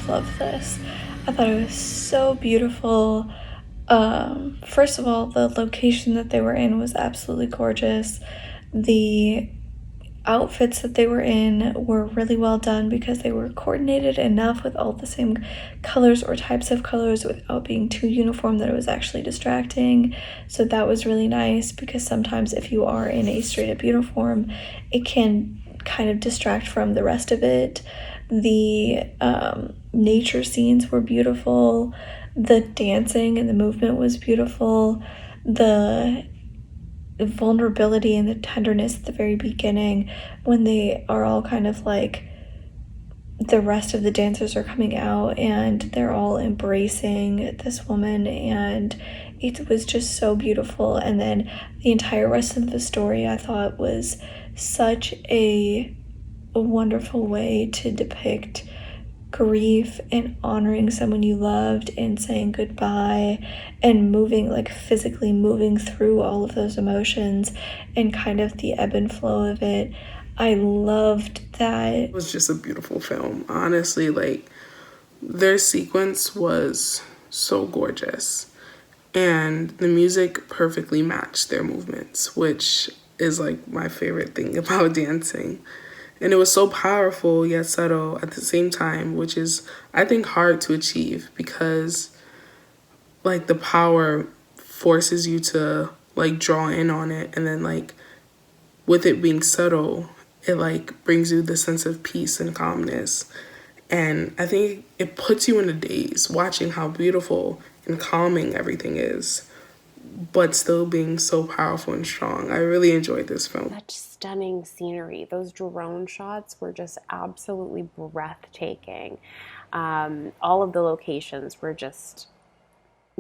Love this. I thought it was so beautiful. First of all, the location that they were in was absolutely gorgeous. The outfits that they were in were really well done because they were coordinated enough with all the same colors or types of colors without being too uniform that it was actually distracting. So that was really nice because sometimes if you are in a straight up uniform, it can kind of distract from the rest of it. The nature scenes were beautiful. The dancing and the movement was beautiful. The vulnerability and the tenderness at the very beginning when they are all kind of like the rest of the dancers are coming out and they're all embracing this woman, and it was just so beautiful. And then the entire rest of the story I thought was such a wonderful way to depict grief and honoring someone you loved and saying goodbye and moving, like physically moving through all of those emotions and kind of the ebb and flow of it. I loved that. It was just a beautiful film. Honestly, like, their sequence was so gorgeous. And the music perfectly matched their movements, which is like my favorite thing about dancing. And it was so powerful yet subtle at the same time, which is, I think, hard to achieve because, like, the power forces you to, like, draw in on it. And then, like, with it being subtle, it, like, brings you the sense of peace and calmness. And I think it puts you in a daze watching how beautiful and calming everything is, but still being so powerful and strong. I really enjoyed this film. Such stunning scenery. Those drone shots were just absolutely breathtaking. All of the locations were just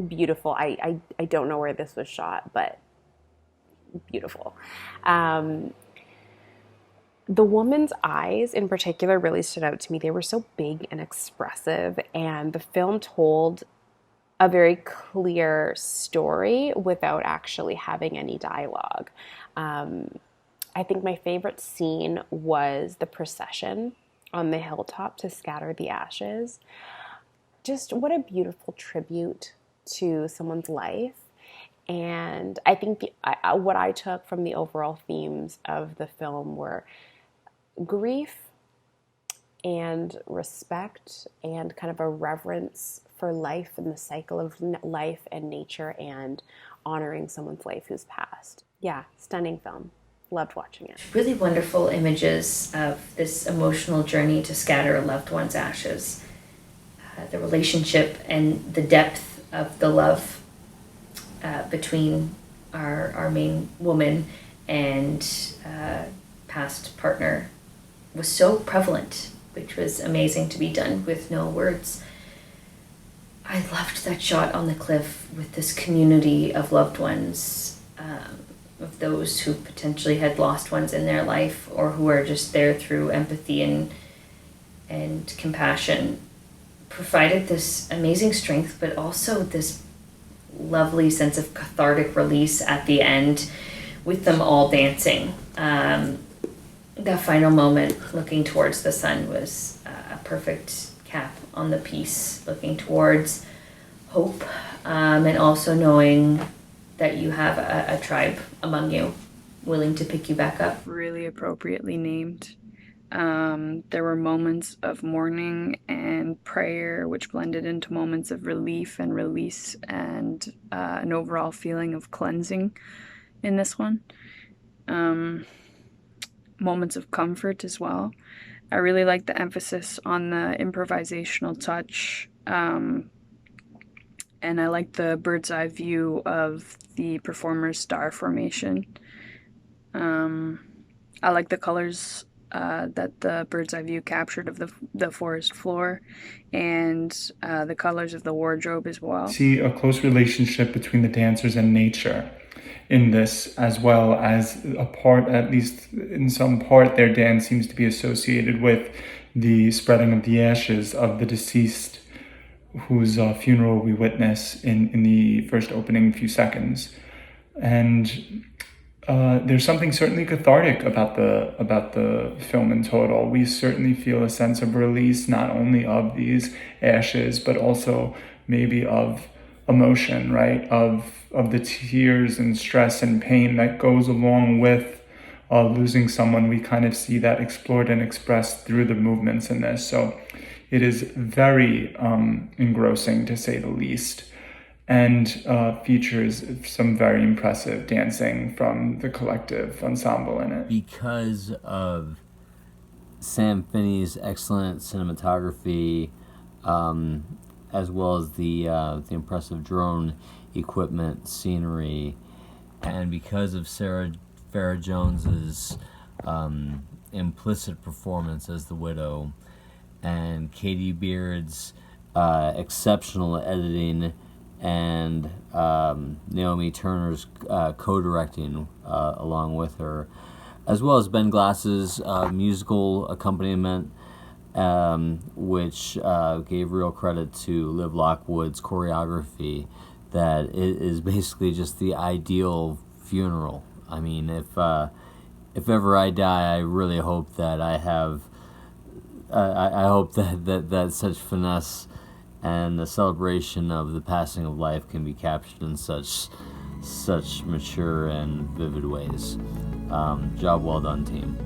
beautiful. I don't know where this was shot, but beautiful. The woman's eyes in particular really stood out to me. They were so big and expressive, and the film told a very clear story without actually having any dialogue. I think my favorite scene was the procession on the hilltop to scatter the ashes. Just what a beautiful tribute to someone's life. And I think what I took from the overall themes of the film were grief and respect and kind of a reverence for life and the cycle of life and nature and honoring someone's life who's passed. Yeah, stunning film. Loved watching it. Really wonderful images of this emotional journey to scatter a loved one's ashes. The relationship and the depth of the love between our main woman and past partner was so prevalent, which was amazing to be done with no words. I loved that shot on the cliff with this community of loved ones, of those who potentially had lost ones in their life or who are just there through empathy and compassion. Provided this amazing strength, but also this lovely sense of cathartic release at the end with them all dancing. That final moment looking towards the sun was a perfect cap on the piece, looking towards hope, and also knowing that you have a tribe among you willing to pick you back up. Really appropriately named. There were moments of mourning and prayer, which blended into moments of relief and release and an overall feeling of cleansing in this one. Moments of comfort as well. I really like the emphasis on the improvisational touch, and I like the bird's eye view of the performer's star formation. I like the colors that the bird's eye view captured of the forest floor, and the colors of the wardrobe as well. See a close relationship between the dancers and nature in this, as well as a part, at least in some part, their dance seems to be associated with the spreading of the ashes of the deceased, whose funeral we witness in the first opening few seconds. And there's something certainly cathartic about the film in total. We certainly feel a sense of release, not only of these ashes, but also maybe of emotion, right? Of the tears and stress and pain that goes along with losing someone. We kind of see that explored and expressed through the movements in this. So it is very engrossing, to say the least, and features some very impressive dancing from the collective ensemble in it. Because of Sam Finney's excellent cinematography, as well as the impressive drone equipment, scenery, and because of Sarah Jones's implicit performance as the widow, and Katie Beard's exceptional editing, and Naomi Turner's co-directing along with her, as well as Ben Glass's musical accompaniment, which gave real credit to Liv Lockwood's choreography, that it is basically just the ideal funeral. I mean, if ever I die, I really hope that I have I hope that such finesse and the celebration of the passing of life can be captured in such mature and vivid ways. Job well done, team.